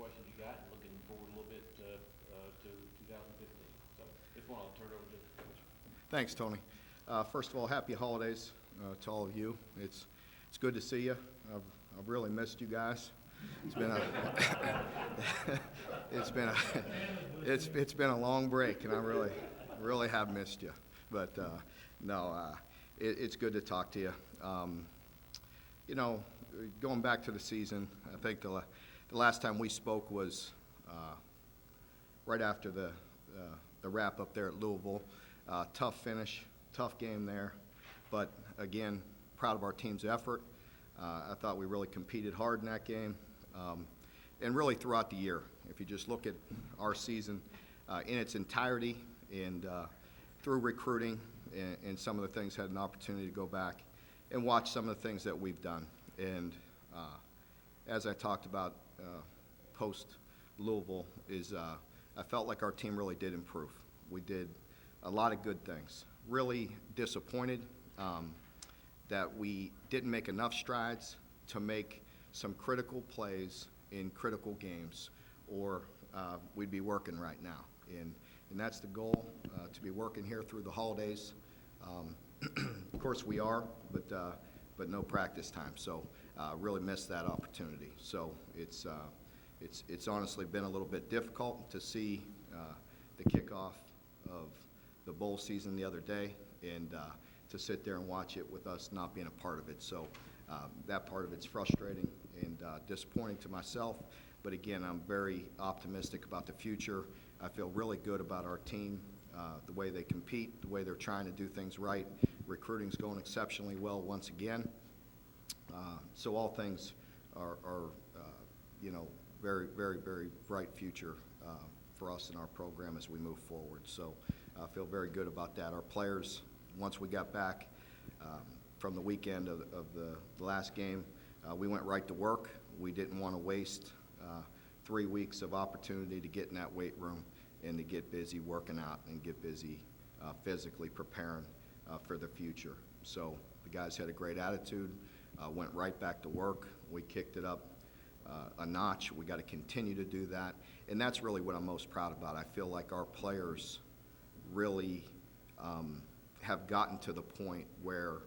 questions you got, and looking forward a little bit to 2015. So if you want, I'll turn it over to the coach. Thanks, Tony. First of all, happy holidays to all of you. It's good to see you. I've really missed you guys. It's been a it's been a long break, and I really have missed you. But it's good to talk to you. You know, going back to the season, I think the last time we spoke was right after the wrap up there at Louisville. Tough finish, tough game there, but again, proud of our team's effort. I thought we really competed hard in that game, and really throughout the year. If you just look at our season in its entirety and through recruiting and some of the things, had an opportunity to go back and watch some of the things that we've done. And as I talked about post Louisville, I felt like our team really did improve. We did a lot of good things. Really disappointed that we didn't make enough strides to make some critical plays in critical games, or we'd be working right now. And that's the goal, to be working here through the holidays. Of course we are, but no practice time. So really missed that opportunity. So it's honestly been a little bit difficult to see the kickoff of the bowl season the other day, and to sit there and watch it with us not being a part of it. So that part of it's frustrating and disappointing to myself. But again, I'm very optimistic about the future. I feel really good about our team, the way they compete, the way they're trying to do things right. Recruiting's going exceptionally well once again. So all things are you know, very, very, very bright future for us in our program as we move forward. So I feel very good about that. Our players, once we got back from the weekend of the last game, we went right to work. We didn't want to waste 3 weeks of opportunity to get in that weight room and to get busy working out and get busy physically preparing for the future. So the guys had a great attitude, went right back to work. We kicked it up a notch. We got to continue to do that, and that's really what I'm most proud about. I feel like our players really have gotten to the point where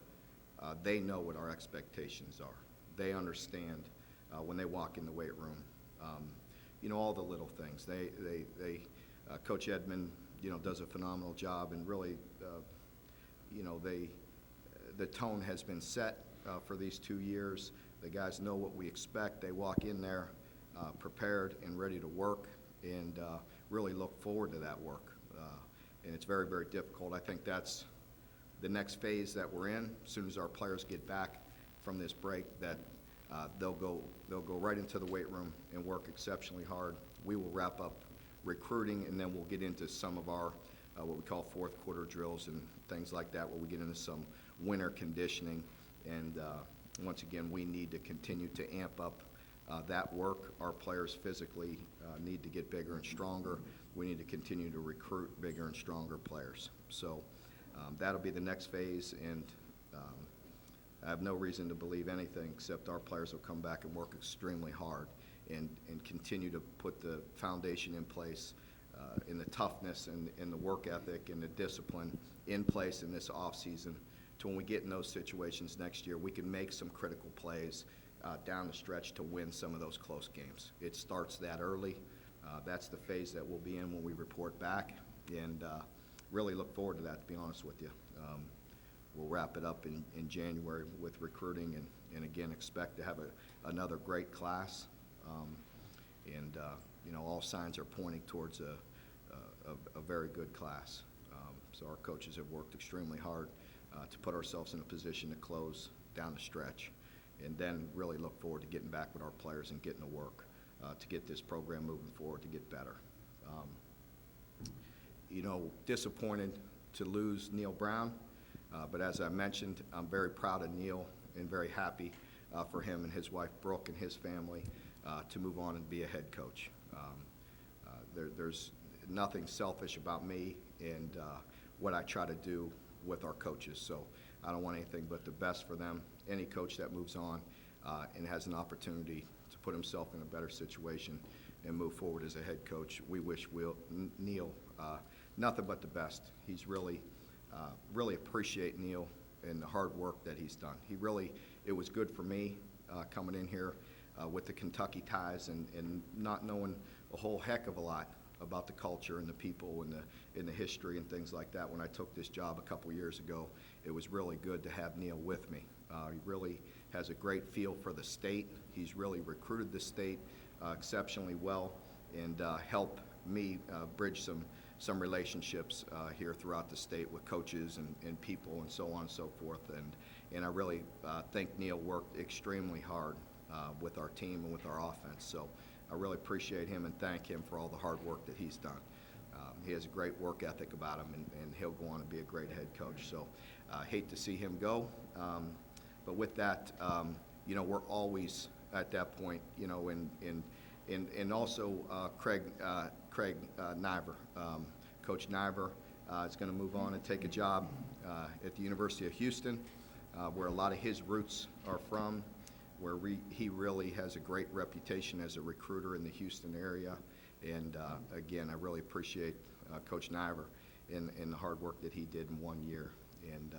they know what our expectations are. They understand when they walk in the weight room, you know, all the little things. Coach Edmond, you know, does a phenomenal job, and really, you know, the tone has been set for these 2 years. The guys know what we expect. They walk in there prepared and ready to work, and really look forward to that work. And it's very, very difficult. I think that's the next phase that we're in. As soon as our players get back from this break, that they'll go right into the weight room and work exceptionally hard. We will wrap up recruiting, and then we'll get into some of our what we call fourth quarter drills and things like that, where we get into some winter conditioning. And once again, we need to continue to amp up that work. Our players physically need to get bigger and stronger. We need to continue to recruit bigger and stronger players. So that'll be the next phase, and I have no reason to believe anything except our players will come back and work extremely hard and continue to put the foundation in place, in the toughness and the work ethic and the discipline in place in this off season, to when we get in those situations next year, we can make some critical plays down the stretch to win some of those close games. It starts that early. That's the phase that we'll be in when we report back, and really look forward to that, to be honest with you. We'll wrap it up in January with recruiting, and again, expect to have another great class. You know, all signs are pointing towards a very good class. So our coaches have worked extremely hard to put ourselves in a position to close down the stretch, and then really look forward to getting back with our players and getting to work to get this program moving forward to get better. You know, disappointed to lose Neil Brown, but as I mentioned, I'm very proud of Neil and very happy for him and his wife Brooke and his family to move on and be a head coach. There's nothing selfish about me and what I try to do with our coaches. So I don't want anything but the best for them. Any coach that moves on and has an opportunity to put himself in a better situation and move forward as a head coach. We wish Neil nothing but the best. He's really appreciate Neil and the hard work that he's done. It was good for me coming in here with the Kentucky ties and not knowing a whole heck of a lot about the culture and the people and the history and things like that. When I took this job a couple years ago, it was really good to have Neil with me. He really has a great feel for the state. He's really recruited the state exceptionally well and helped me bridge some relationships here throughout the state with coaches and people and so on and so forth. And I really think Neil worked extremely hard with our team and with our offense. So I really appreciate him and thank him for all the hard work that he's done. He has a great work ethic about him, and he'll go on to be a great head coach. So I hate to see him go. But with that, we're always at that point, and also Craig Niver. Coach Niver is going to move on and take a job at the University of Houston, where a lot of his roots are from, where he really has a great reputation as a recruiter in the Houston area. And again, I really appreciate Coach Niver and the hard work that he did in 1 year. And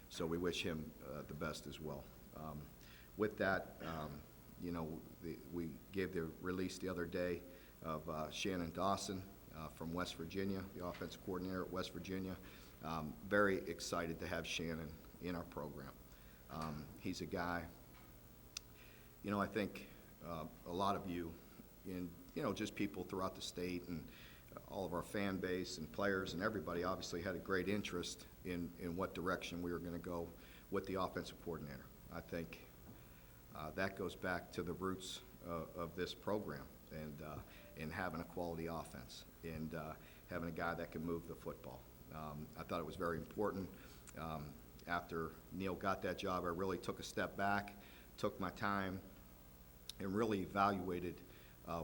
so we wish him the best as well. With that, we gave the release the other day of Shannon Dawson from West Virginia, the offensive coordinator at West Virginia. Very excited to have Shannon in our program. He's a guy, I think a lot of you, just people throughout the state and all of our fan base and players and everybody obviously had a great interest in what direction we were going to go with the offensive coordinator. I think that goes back to the roots of this program and having a quality offense and having a guy that can move the football. I thought it was very important. After Neil got that job, I really took a step back, took my time, and really evaluated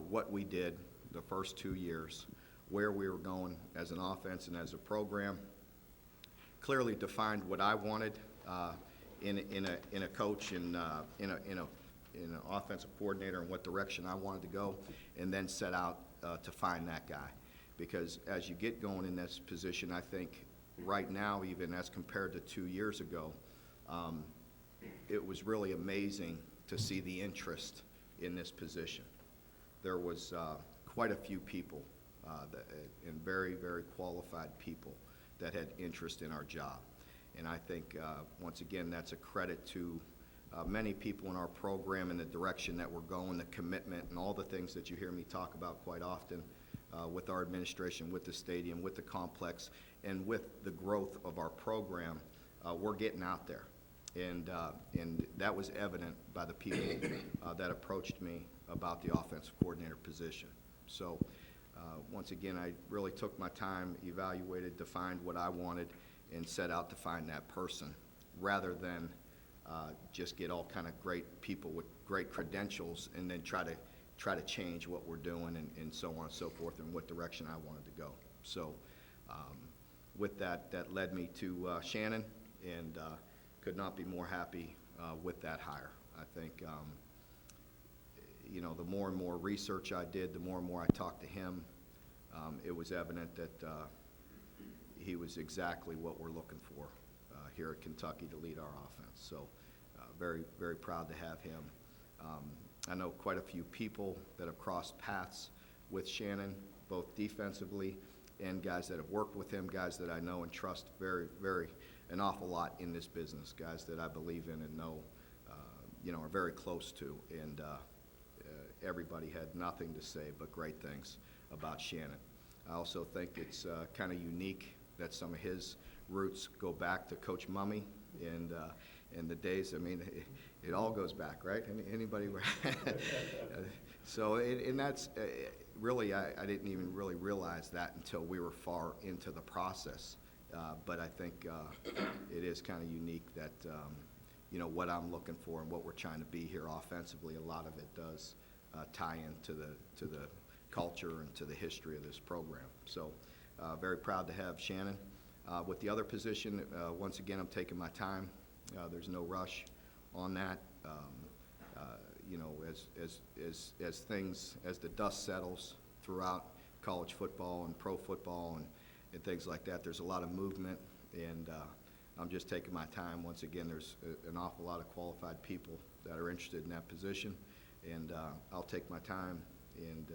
what we did the first 2 years, where we were going as an offense and as a program. Clearly defined what I wanted in a coach and in an offensive coordinator and what direction I wanted to go, and then set out to find that guy. Because as you get going in this position, I think right now, even as compared to 2 years ago, it was really amazing to see the interest in this position. There was quite a few people and very, very qualified people that had interest in our job. And I think, once again, that's a credit to many people in our program and the direction that we're going, the commitment, and all the things that you hear me talk about quite often with our administration, with the stadium, with the complex, and with the growth of our program. We're getting out there. And that was evident by the people that approached me about the offensive coordinator position. So once again, I really took my time, evaluated, defined what I wanted, and set out to find that person, rather than just get all kind of great people with great credentials and then try to change what we're doing and so on and so forth and what direction I wanted to go. So with that led me to Shannon, and could not be more happy with that hire. I think the more and more research I did, the more and more I talked to him, it was evident that he was exactly what we're looking for here at Kentucky to lead our offense. So very, very proud to have him. I know quite a few people that have crossed paths with Shannon, both defensively and guys that have worked with him, guys that I know and trust an awful lot in this business, guys that I believe in and know, are very close to. And everybody had nothing to say but great things about Shannon. I also think it's kind of unique that some of his roots go back to Coach Mummy and the days. I mean, it all goes back, right? Anybody? So, and that's really, I didn't even really realize that until we were far into the process. But I think it is kind of unique that, what I'm looking for and what we're trying to be here offensively, a lot of it does tie into the culture and to the history of this program. So very proud to have Shannon. With the other position, once again, I'm taking my time. There's no rush on that. you know, as things, as the dust settles throughout college football and pro football and things like that, there's a lot of movement, and I'm just taking my time. Once again, there's an awful lot of qualified people that are interested in that position, and I'll take my time and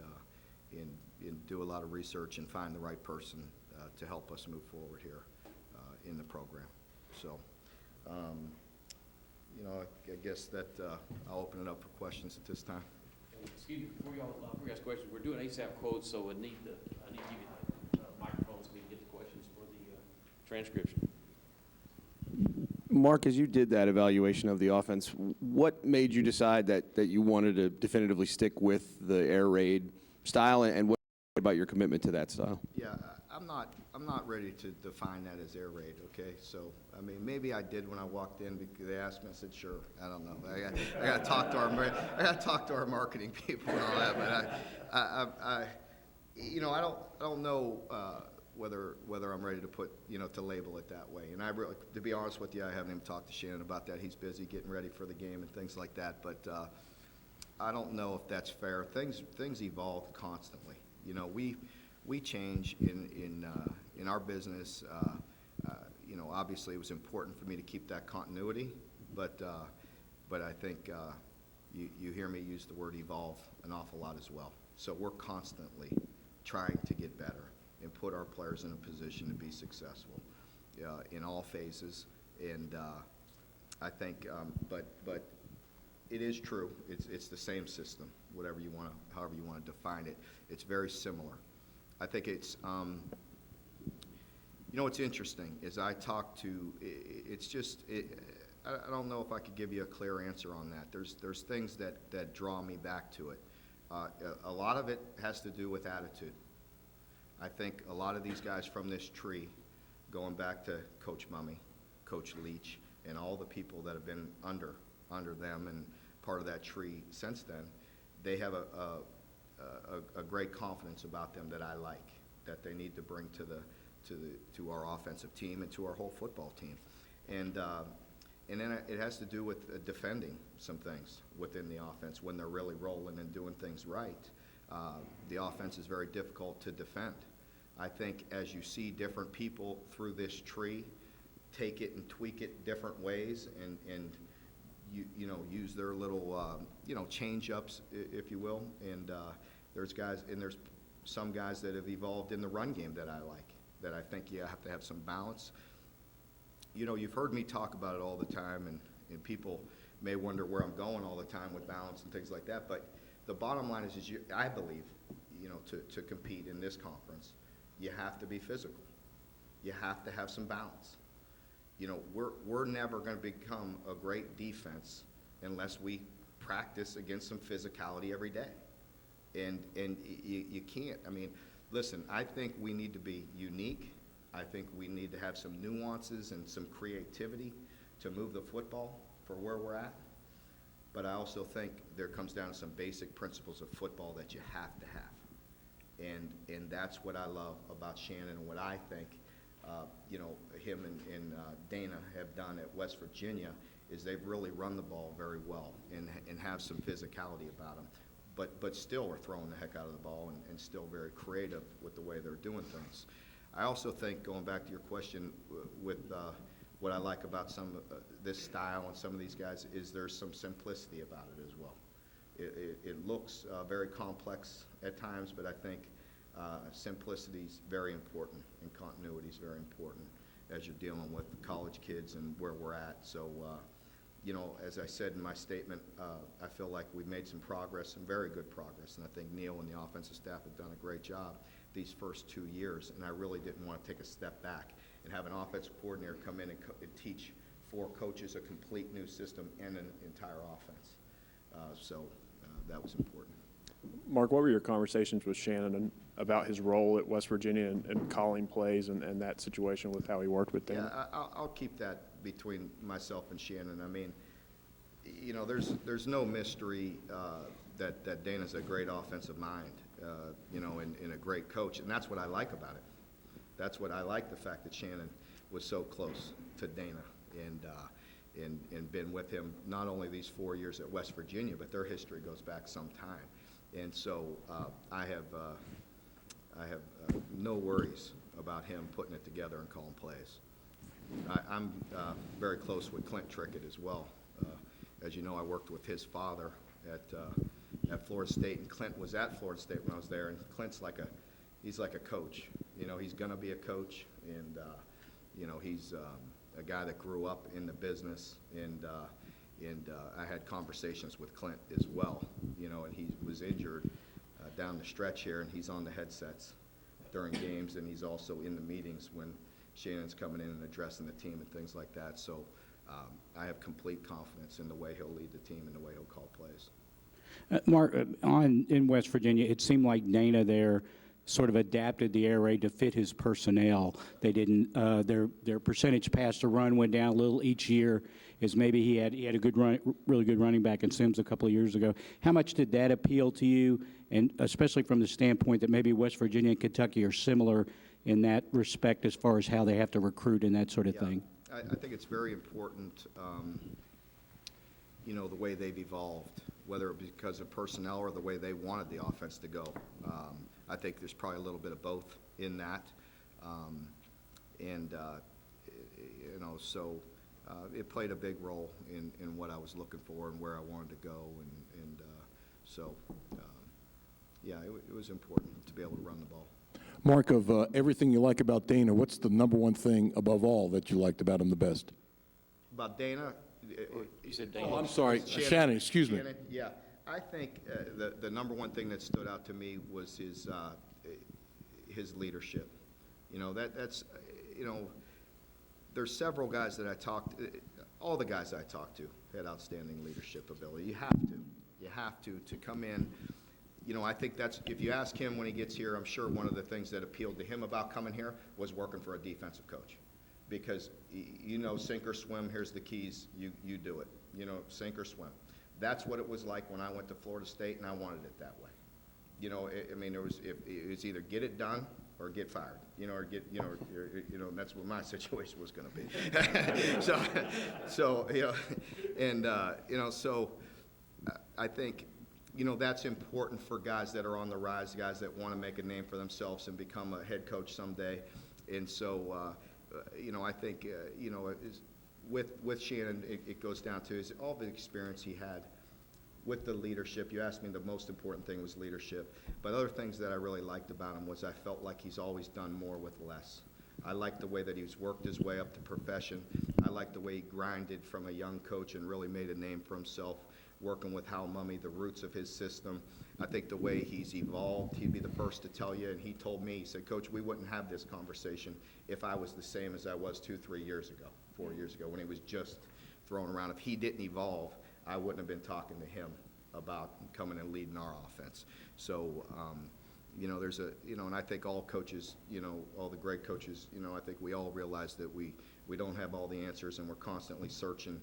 do a lot of research and find the right person to help us move forward here in the program. So, you know, I guess that I'll open it up for questions at this time. Excuse me, before you ask questions, we're doing ASAP quotes, so I need to give you the microphone so we can get the questions for the transcription. Mark, as you did that evaluation of the offense, what made you decide that you wanted to definitively stick with the air raid style, and what about your commitment to that style? Yeah, I'm not ready to define that as air raid. Okay, so I mean, maybe I did when I walked in because they asked me. I said, sure. I don't know. I got to talk to our marketing people and all that. But you know, I don't know whether I'm ready to put, you know, to label it that way. And I really, to be honest with you, I haven't even talked to Shannon about that. He's busy getting ready for the game and things like that. But I don't know if that's fair. Things evolve constantly. You know, we change in our business. You know, obviously it was important for me to keep that continuity, but I think you hear me use the word evolve an awful lot as well. So we're constantly trying to get better and put our players in a position to be successful in all phases. And I think, but it is true. It's the same system, however you want to define it. It's very similar. I think it's, you know, what's interesting is I talk to, I don't know if I could give you a clear answer on that. There's things that draw me back to it. A lot of it has to do with attitude. I think a lot of these guys from this tree, going back to Coach Mumme, Coach Leach, and all the people that have been under them and part of that tree since then, they have a great confidence about them that I like, that they need to bring to our offensive team and to our whole football team. And then it has to do with defending some things within the offense when they're really rolling and doing things right. The offense is very difficult to defend. I think as you see different people through this tree take it and tweak it different ways and you know, use their little, you know, change-ups, if you will. And there's some guys that have evolved in the run game that I like, that I think you have to have some balance. You know, you've heard me talk about it all the time, and people may wonder where I'm going all the time with balance and things like that. But the bottom line is I believe, you know, to compete in this conference, you have to be physical. You have to have some balance. You know, we're never going to become a great defense unless we practice against some physicality every day. And you can't. I mean, listen, I think we need to be unique. I think we need to have some nuances and some creativity to move the football for where we're at. But I also think there comes down to some basic principles of football that you have to have. And that's what I love about Shannon and what I think you know, him and Dana have done at West Virginia is they've really run the ball very well and have some physicality about them. But still are throwing the heck out of the ball and still very creative with the way they're doing things. I also think, going back to your question with what I like about some this style and some of these guys is there's some simplicity about it as well. It looks very complex at times, but I think simplicity is very important and continuity is very important as you're dealing with college kids and where we're at. So, you know, as I said in my statement, I feel like we've made some progress, some very good progress, and I think Neil and the offensive staff have done a great job these first 2 years, and I really didn't want to take a step back and have an offensive coordinator come in and teach 4 coaches a complete new system and an entire offense. So that was important. Mark, what were your conversations with Shannon about his role at West Virginia and calling plays and that situation with how he worked with them? Yeah, I'll keep that between myself and Shannon. I mean, you know, there's no mystery that Dana's a great offensive mind, you know, and a great coach, and that's what I like about it. That's what I like, the fact that Shannon was so close to Dana, and been with him not only these 4 years at West Virginia, but their history goes back some time. And so I have no worries about him putting it together and calling plays. I'm very close with Clint Trickett as well. As you know, I worked with his father at Florida State, and Clint was at Florida State when I was there, and Clint's he's like a coach. You know, he's going to be a coach, and you know, he's a guy that grew up in the business, and I had conversations with Clint as well, you know, and he was injured down the stretch here, and he's on the headsets during games, and he's also in the meetings when Shannon's coming in and addressing the team and things like that. So I have complete confidence in the way he'll lead the team and the way he'll call plays. Mark, in West Virginia, it seemed like Dana there sort of adapted the air raid to fit his personnel. They didn't, their percentage pass to run went down a little each year, as maybe he had a good run, really good running back in Sims a couple of years ago. How much did that appeal to you, and especially from the standpoint that maybe West Virginia and Kentucky are similar in that respect as far as how they have to recruit and that sort of thing? I think it's very important, you know, the way they've evolved, whether it be because of personnel or the way they wanted the offense to go. I think there's probably a little bit of both in that. You know, so it played a big role in what I was looking for and where I wanted to go. Yeah, it was important to be able to run the ball. Mark, of everything you like about Dana, what's the number one thing above all that you liked about him the best? About Dana? You said Dana. Oh, I'm sorry, Shannon, excuse me. Shannon, yeah. I think the number one thing that stood out to me was his leadership. You know, that's, you know, there's several guys that I talked, all the guys I talked to had outstanding leadership ability. You have to come in. You know, I think that's, if you ask him when he gets here, I'm sure one of the things that appealed to him about coming here was working for a defensive coach. Because, you know, sink or swim, here's the keys, you do it. You know, sink or swim. That's what it was like when I went to Florida State, and I wanted it that way. You know, I mean, it was either get it done or get fired. You know, or get, you know, that's what my situation was going to be. so you know, and you know, so I think, you know, that's important for guys that are on the rise, guys that want to make a name for themselves and become a head coach someday. And so, you know, I think, you know, with Shannon, it goes down to all the experience he had with the leadership. You asked me the most important thing was leadership. But other things that I really liked about him was I felt like he's always done more with less. I liked the way that he's worked his way up to profession. I liked the way he grinded from a young coach and really made a name for himself, working with Hal Mummy, the roots of his system. I think the way he's evolved, he'd be the first to tell you, and he told me, he said, Coach, we wouldn't have this conversation if I was the same as I was 2-3 years ago, 4 years ago, when he was just thrown around. If he didn't evolve, I wouldn't have been talking to him about coming and leading our offense. So, you know, there's a, you know, and I think all coaches, you know, all the great coaches, you know, I think we all realize that we don't have all the answers, and we're constantly searching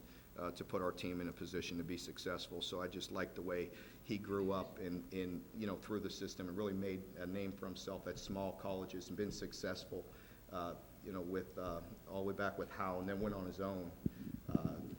to put our team in a position to be successful. So I just like the way he grew up in you know, through the system and really made a name for himself at small colleges and been successful, you know, with all the way back with Howe, and then went on his own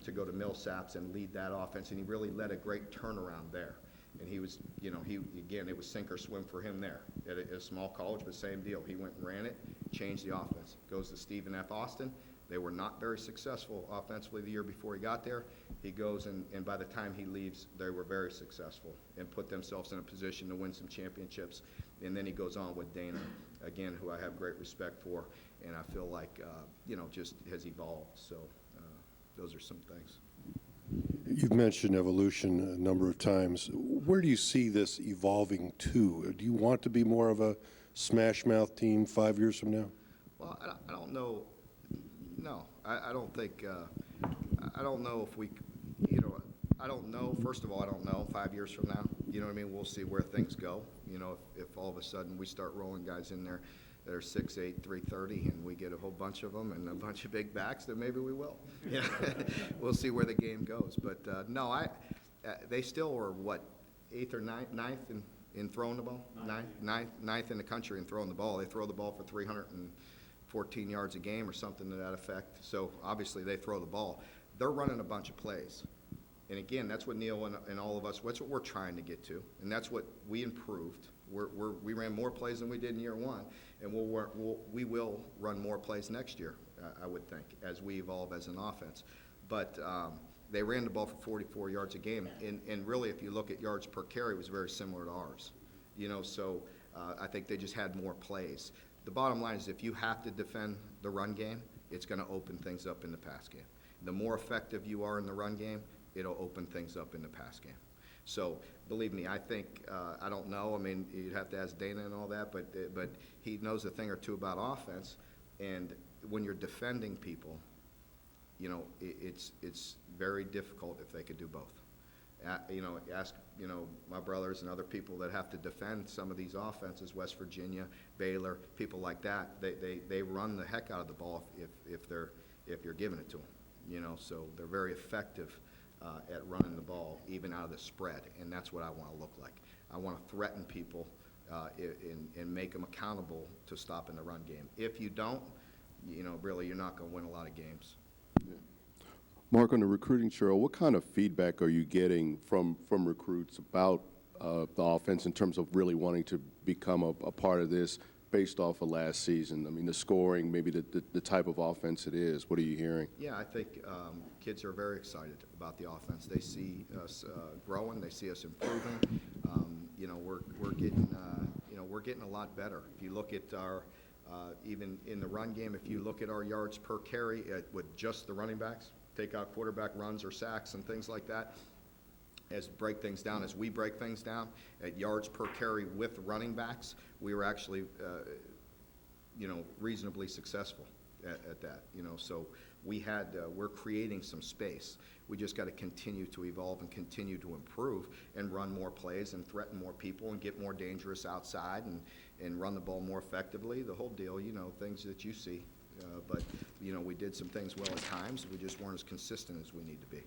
to go to Millsaps and lead that offense. And he really led a great turnaround there. And he was, you know, again, it was sink or swim for him there at a small college, but same deal. He went and ran it, changed the offense. Goes to Stephen F. Austin. They were not very successful offensively the year before he got there. He goes, and by the time he leaves, they were very successful and put themselves in a position to win some championships. And then he goes on with Dana, again, who I have great respect for, and I feel like, you know, just has evolved. So those are some things. You've mentioned evolution a number of times. Where do you see this evolving to? Do you want to be more of a smash mouth team 5 years from now? Well, I don't know. No, I don't think, I don't know if we, you know, I don't know. First of all, I don't know 5 years from now. You know what I mean? We'll see where things go. You know, if all of a sudden we start rolling guys in there that are 6'8", 330, and we get a whole bunch of them and a bunch of big backs, then maybe we will. Yeah, we'll see where the game goes. But no, they still are what, 8th or 9th in throwing the ball? Ninth in the country in throwing the ball. They throw the ball for 314 yards a game or something to that effect. So obviously they throw the ball. they're running a bunch of plays. And again, that's what Neil and all of us, that's what we're trying to get to, and that's what we improved. We ran more plays than we did in year one, and we will run more plays next year, I would think, as we evolve as an offense. But they ran the ball for 44 yards a game, and really, if you look at yards per carry, it was very similar to ours. You know, so I think they just had more plays. The bottom line is if you have to defend the run game, it's going to open things up in the pass game. The more effective you are in the run game, it'll open things up in the pass game. So believe me, I think, I don't know, I mean, you'd have to ask Dana and all that, but he knows a thing or two about offense. And when you're defending people, you know, it's very difficult if they could do both. You know, ask, you know, my brothers and other people that have to defend some of these offenses, West Virginia, Baylor, people like that, they run the heck out of the ball if you're giving it to them, you know, so they're very effective at running the ball, even out of the spread, and that's what I want to look like. I want to threaten people and make them accountable to stopping the run game. If you don't, you know, really, you're not going to win a lot of games. Mark, on the recruiting trail, what kind of feedback are you getting from recruits about the offense in terms of really wanting to become a part of this based off of last season? I mean, the scoring, maybe the type of offense it is. What are you hearing? Yeah, I think kids are very excited about the offense. They see us growing. They see us improving. You know, we're getting a lot better. If you look at our even in the run game, if you look at our yards per carry with just the running backs, take out quarterback runs or sacks and things like that, as we break things down at yards per carry with running backs, we were actually, you know, reasonably successful at that, you know, so we're creating some space. We just got to continue to evolve and continue to improve and run more plays and threaten more people and get more dangerous outside and run the ball more effectively, the whole deal, you know, things that you see. But, you know, we did some things well at times. We just weren't as consistent as we need to be.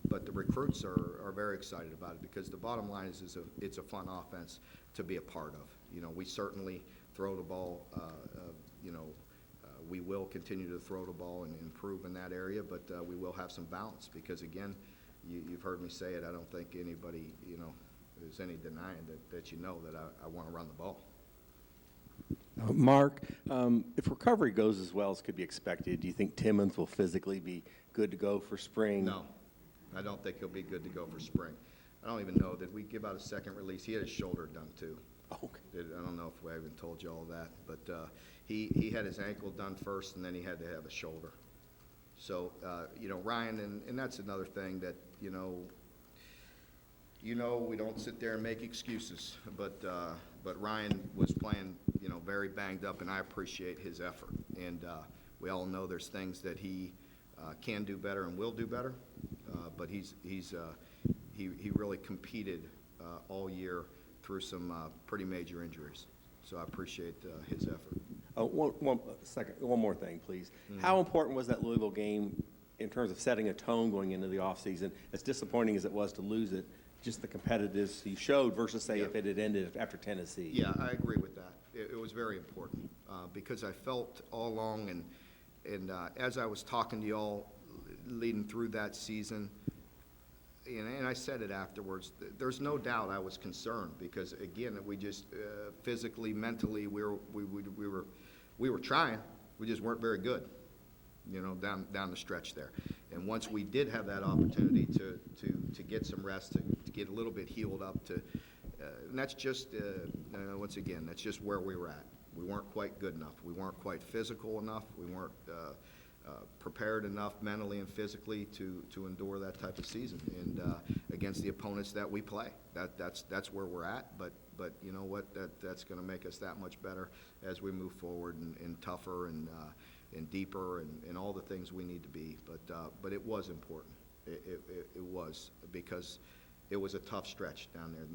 But the recruits are very excited about it because the bottom line is it's a fun offense to be a part of. You know, we certainly throw the ball, you know, we will continue to throw the ball and improve in that area, but we will have some balance because, again, you've heard me say it. I don't think anybody, you know, there's any denying that you know that I want to run the ball. Mark, if recovery goes as well as could be expected, do you think Timmons will physically be good to go for spring? No, I don't think he'll be good to go for spring. I don't even know. Did we give out a second release? He had his shoulder done too. Okay. I don't know if I even told you all that, but he had his ankle done first, and then he had to have a shoulder. So, you know, Ryan, and that's another thing that, you know, we don't sit there and make excuses, but Ryan was playing, you know, very banged up, and I appreciate his effort. And we all know there's things that he can do better and will do better, but he really competed all year through some pretty major injuries. So I appreciate his effort. One more thing, please. How important was that Louisville game in terms of setting a tone going into the offseason? As disappointing as it was to lose it, just the competitiveness you showed versus, say, if it had ended after Tennessee. Yeah, I agree with that. It was very important because I felt all along, and as I was talking to y'all leading through that season, and I said it afterwards, there's no doubt I was concerned because, again, we just physically, mentally, we were trying. We just weren't very good, you know, down the stretch there. And once we did have that opportunity to get some rest, to get a little bit healed up, and that's just, once again, that's just where we were at. We weren't quite good enough. We weren't quite physical enough. We weren't prepared enough mentally and physically to endure that type of season and against the opponents that we play. That's where we're at, but you know what, that's going to make us that much better as we move forward and tougher and deeper and all the things we need to be. But it was important. It was because it was a tough stretch down there,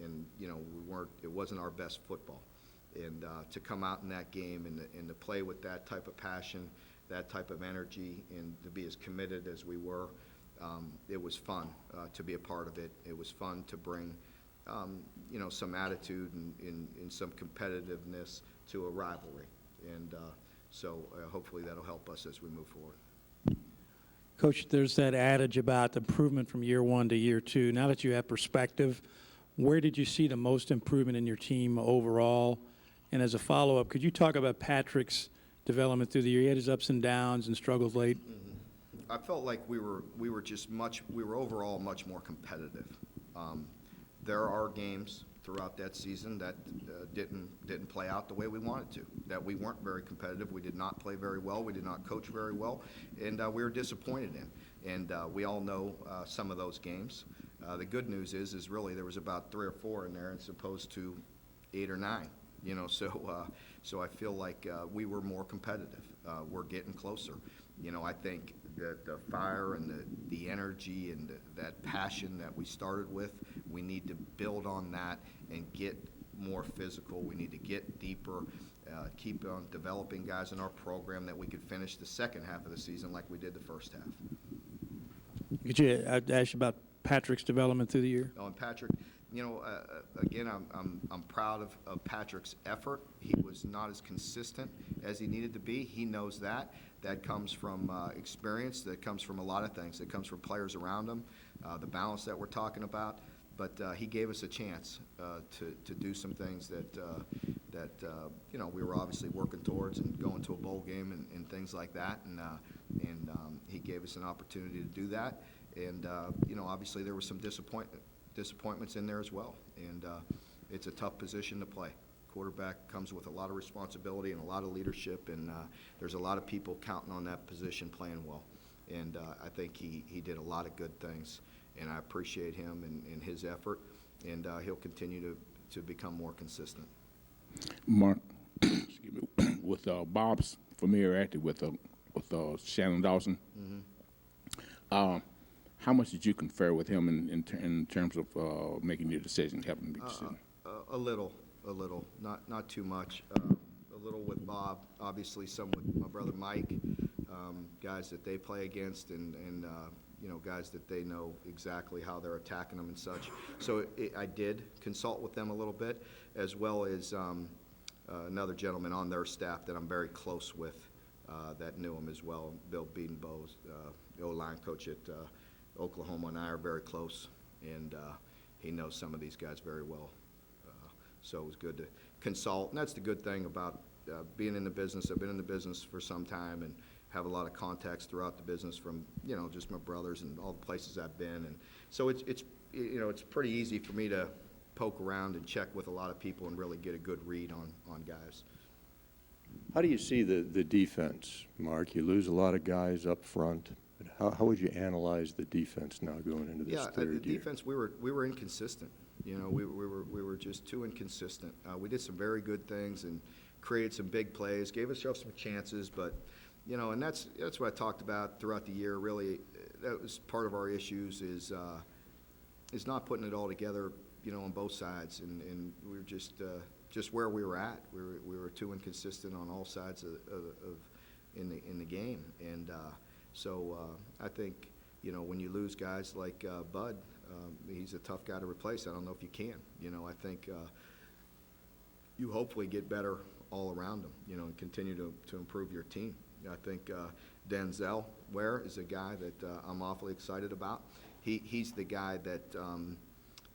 and you know, it wasn't our best football, and to come out in that game and to play with that type of passion, that type of energy, and to be as committed as we were, it was fun to be a part of it. It was fun to bring, you know, some attitude and some competitiveness to a rivalry, and so hopefully that'll help us as we move forward. Coach, there's that adage about improvement from year one to year two. Now that you have perspective, where did you see the most improvement in your team overall? And as a follow-up, could you talk about Patrick's development through the year? He had his ups and downs and struggled late. I felt like we were overall much more competitive. There are games throughout that season that didn't play out the way we wanted to, that we weren't very competitive. We did not play very well. We did not coach very well, and we were disappointed in. And we all know some of those games. The good news is really there was about 3 or 4 in there as opposed to 8 or 9. You know, so I feel like we were more competitive. We're getting closer. You know, I think that the fire and the energy and that passion that we started with, we need to build on that and get more physical. We need to get deeper, keep on developing guys in our program that we could finish the second half of the season like we did the first half. Could you ask you about Patrick's development through the year? Oh, and Patrick, you know, again, I'm proud of Patrick's effort. He was not as consistent as he needed to be. He knows that. That comes from experience. That comes from a lot of things. It comes from players around him, the balance that we're talking about. But he gave us a chance to do some things that you know, we were obviously working towards and going to a bowl game and things like that. And he gave us an opportunity to do that. And you know, obviously there was some disappointments in there as well. And it's a tough position to play. Quarterback comes with a lot of responsibility and a lot of leadership, and there's a lot of people counting on that position playing well. And I think he did a lot of good things, and I appreciate him and his effort, and he'll continue to become more consistent. Mark, excuse me, with Bob's familiarity with Shannon Dawson, how much did you confer with him in terms of making your decision, helping make a decision? A little, not too much. A little with Bob, obviously some with my brother Mike, guys that they play against, and you know, guys that they know exactly how they're attacking them and such. So I did consult with them a little bit, as well as another gentleman on their staff that I'm very close with that knew him as well, Bill Bedenbow, the O-line coach at Oklahoma, and I are very close, and he knows some of these guys very well. So it was good to consult, and that's the good thing about being in the business. I've been in the business for some time and have a lot of contacts throughout the business from, you know, just my brothers and all the places I've been. And so it's you know, it's pretty easy for me to poke around and check with a lot of people and really get a good read on guys. How do you see the defense, Mark? You lose a lot of guys up front. How would you analyze the defense now going into this third year? Defense, we were inconsistent. You know, we were just too inconsistent. We did some very good things and created some big plays, gave ourselves some chances, but you know, and that's what I talked about throughout the year. Really, that was part of our issues is not putting it all together, you know, on both sides, and we were just where we were at. We were too inconsistent on all sides in the game, and so I think, you know, when you lose guys like Bud. He's a tough guy to replace. I don't know if you can. You know, I think you hopefully get better all around him, you know, and continue to improve your team. I think Denzel Ware is a guy that I'm awfully excited about. He's the guy that,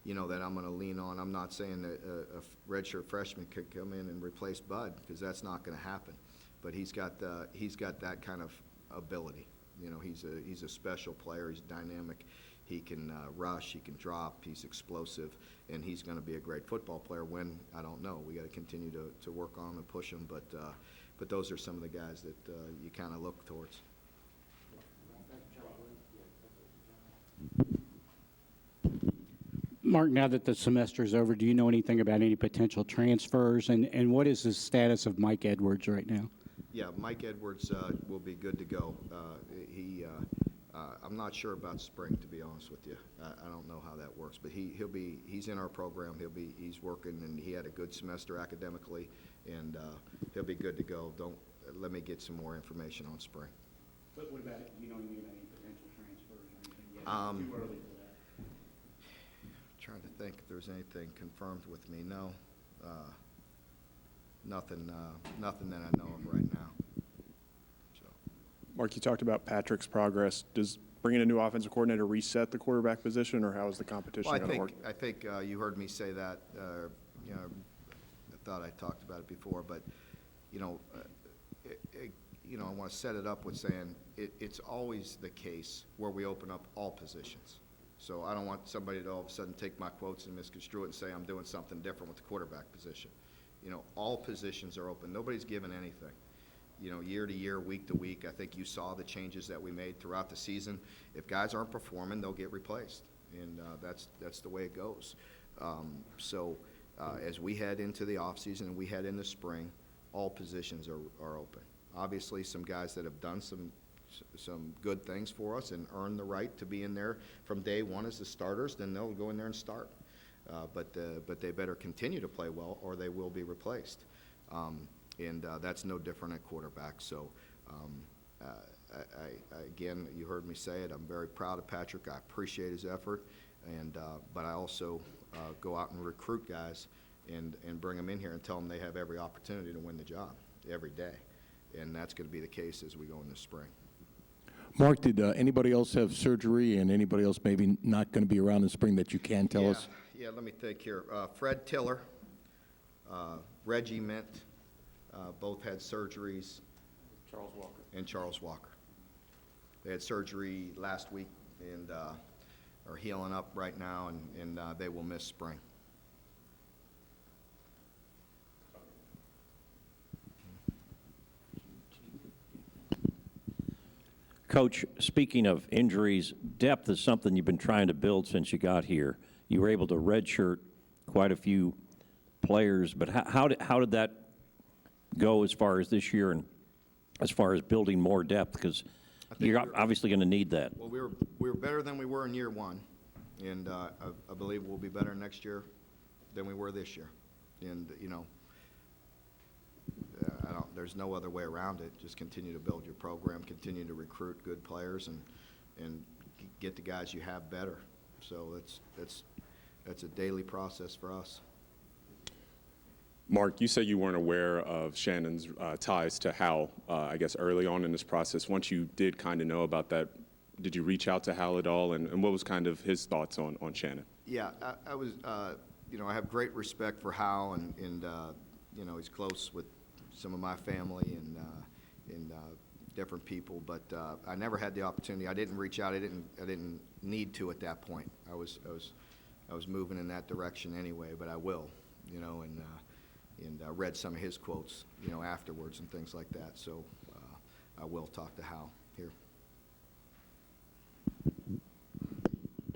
you know, that I'm going to lean on. I'm not saying that a redshirt freshman could come in and replace Bud, because that's not going to happen. But he's got that kind of ability. You know, he's a special player. He's dynamic. He can rush, he can drop, he's explosive, and he's going to be a great football player. When, I don't know. We got to continue to work on him and push him, but those are some of the guys that you kind of look towards. Mark, now that the semester is over, do you know anything about any potential transfers, and what is the status of Mike Edwards right now? Yeah, Mike Edwards will be good to go. I'm not sure about spring, to be honest with you. I don't know how that works, but he's in our program. He's working, and he had a good semester academically, and he'll be good to go. Let me get some more information on spring. But what about, you know anything about any potential transfers or anything yet? Too early for that. Trying to think if there's anything confirmed with me. No, nothing that I know of right now. So. Mark, you talked about Patrick's progress. Does bringing a new offensive coordinator reset the quarterback position, or how is the competition Well, going to work? I think you heard me say that, you know, I thought I talked about it before, but, you know, I want to set it up with saying it's always the case where we open up all positions. So I don't want somebody to all of a sudden take my quotes and misconstrue it and say I'm doing something different with the quarterback position. You know, all positions are open. Nobody's given anything. You know, year to year, week to week, I think you saw the changes that we made throughout the season. If guys aren't performing, they'll get replaced, and that's the way it goes. As we head into the offseason and we head into spring, all positions are open. Obviously, some guys that have done some good things for us and earned the right to be in there from day one as the starters, then they'll go in there and start. But they better continue to play well, or they will be replaced. That's no different at quarterback. So, again, you heard me say it. I'm very proud of Patrick. I appreciate his effort, but I also go out and recruit guys and bring them in here and tell them they have every opportunity to win the job every day, and that's going to be the case as we go in the spring. Mark, did anybody else have surgery, and anybody else maybe not going to be around in spring that you can tell us? Yeah, let me think here. Fred Tiller, Reggie Mint, both had surgeries. Charles Walker. And Charles Walker. They had surgery last week and are healing up right now, and they will miss spring. Coach, speaking of injuries, depth is something you've been trying to build since you got here. You were able to redshirt quite a few players, but how did that go as far as this year and as far as building more depth? Because you're obviously going to need that. Well, we were better than we were in year one, and I believe we'll be better next year than we were this year. And, you know, there's no other way around it. Just continue to build your program, continue to recruit good players, and get the guys you have better. So that's a daily process for us. Mark, you said you weren't aware of Shannon's ties to Hal, I guess, early on in this process. Once you did kind of know about that, did you reach out to Hal at all, and what was kind of his thoughts on Shannon? Yeah, I was, you know, I have great respect for Hal, and you know, he's close with some of my family and different people, but I never had the opportunity. I didn't reach out. I didn't need to at that point. I was moving in that direction anyway, but I will, you know, and read some of his quotes, you know, afterwards and things like that. So I will talk to Hal here.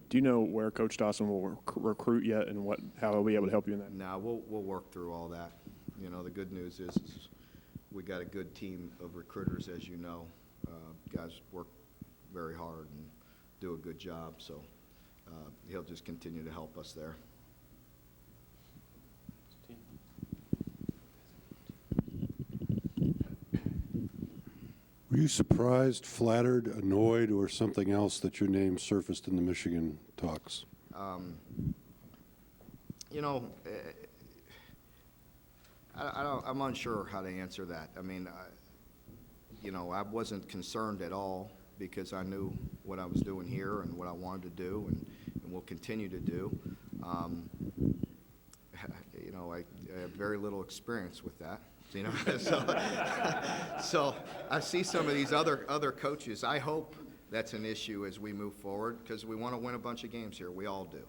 Do you know where Coach Dawson will recruit yet, and how he'll be able to help you in that? No, we'll work through all that. You know, the good news is we got a good team of recruiters, as you know. Guys work very hard and do a good job, so he'll just continue to help us there. Were you surprised, flattered, annoyed, or something else that your name surfaced in the Michigan talks? You know, I'm unsure how to answer that. I mean, you know, I wasn't concerned at all because I knew what I was doing here and what I wanted to do and will continue to do. You know, I have very little experience with that. You know, so I see some of these other coaches. I hope that's an issue as we move forward because we want to win a bunch of games here. We all do,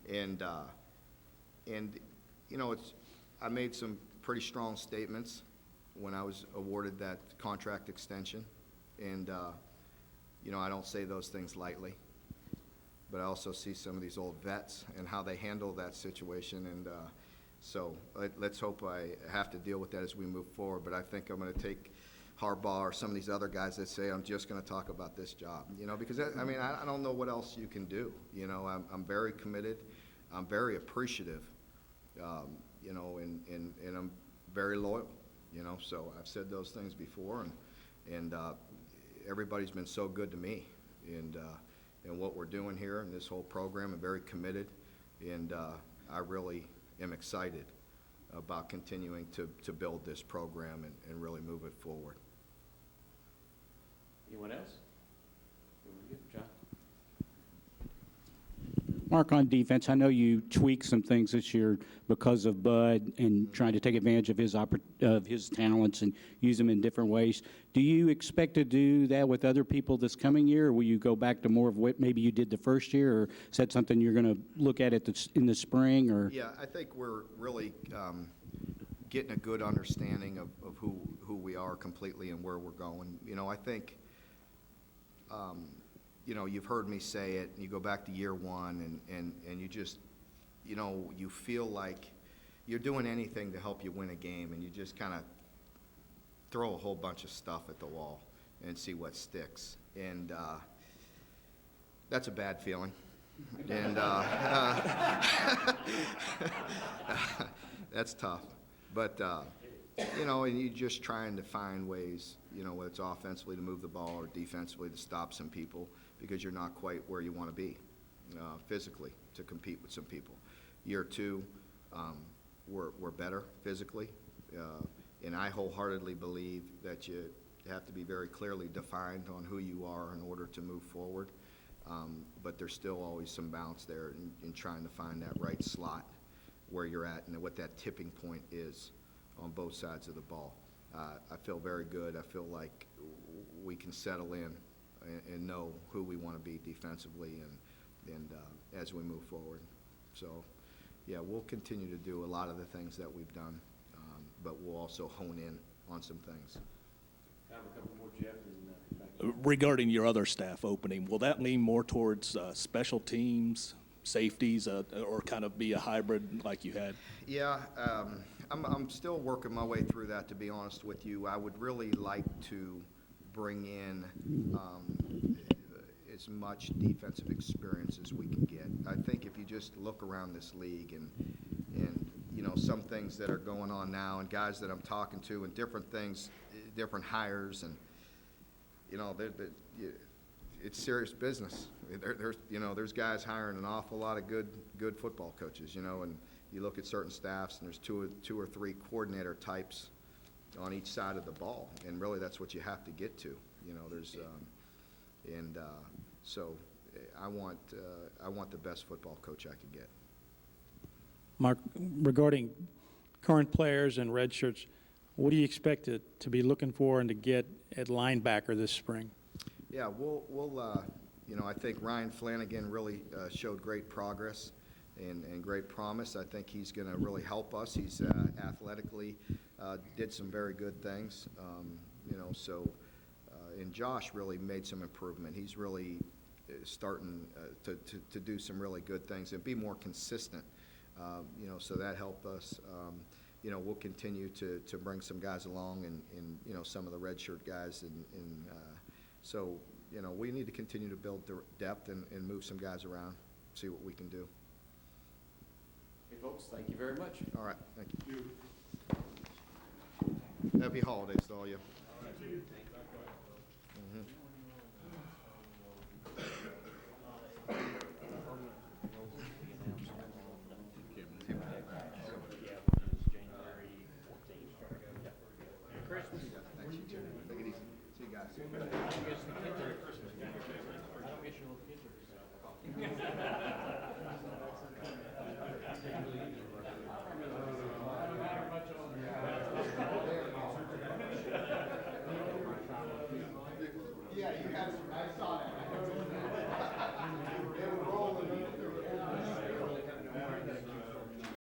and you know, I made some pretty strong statements when I was awarded that contract extension, and you know, I don't say those things lightly. But I also see some of these old vets and how they handle that situation, and so let's hope I have to deal with that as we move forward. But I think I'm going to take Harbaugh or some of these other guys that say I'm just going to talk about this job, you know, because I mean I don't know what else you can do. You know, I'm very committed, I'm very appreciative, you know, and I'm very loyal, you know. So I've said those things before, and everybody's been so good to me, and what we're doing here in this whole program. I'm very committed, and I really am excited about continuing to build this program and really move it forward. Anyone else? John? Mark, on defense, I know you tweaked some things this year because of Bud and trying to take advantage of his talents and use them in different ways. Do you expect to do that with other people this coming year, or will you go back to more of what maybe you did the first year, or is that something you're going to look at in the spring? Or Yeah, I think we're really getting a good understanding of who we are completely and where we're going. You know, I think, you know, you've heard me say it, and you go back to year one, and you just, you know, you feel like you're doing anything to help you win a game, and you just kind of throw a whole bunch of stuff at the wall and see what sticks. And that's a bad feeling. And that's tough. But, you know, and you're just trying to find ways, you know, whether it's offensively to move the ball or defensively to stop some people, because you're not quite where you want to be physically to compete with some people. Year two, we're better physically, and I wholeheartedly believe that you have to be very clearly defined on who you are in order to move forward. But there's still always some bounce there in trying to find that right slot where you're at and what that tipping point is on both sides of the ball. I feel very good. I feel like we can settle in and know who we want to be defensively and as we move forward. So, yeah, we'll continue to do a lot of the things that we've done, but we'll also hone in on some things. Time for a couple more, Jeff, Regarding your other staff opening, will that lean more towards special teams, safeties, or kind of be a hybrid like you had? Yeah, I'm still working my way through that, to be honest with you. I would really like to bring in as much defensive experience as we can get. I think if you just look around this league and you know, some things that are going on now and guys that I'm talking to and different things, different hires, and you know, it's serious business. There's guys hiring an awful lot of good football coaches, you know, and you look at certain staffs and there's two or three coordinator types on each side of the ball, and really that's what you have to get to. You know, there's so I want the best football coach I can get. Mark, regarding current players and red shirts, what do you expect to be looking for and to get at linebacker this spring? Yeah, we'll you know, I think Ryan Flanagan really showed great progress and great promise. I think he's going to really help us. He's athletically did some very good things, you know, so and Josh really made some improvement. He's really starting to do some really good things and be more consistent, you know, so that helped us. You know, we'll continue to bring some guys along and you know, some of the redshirt guys, and so, you know, we need to continue to build depth and move some guys around, see what we can do. Hey, folks, thank you very much. All right, thank you. Happy holidays to all you. All right.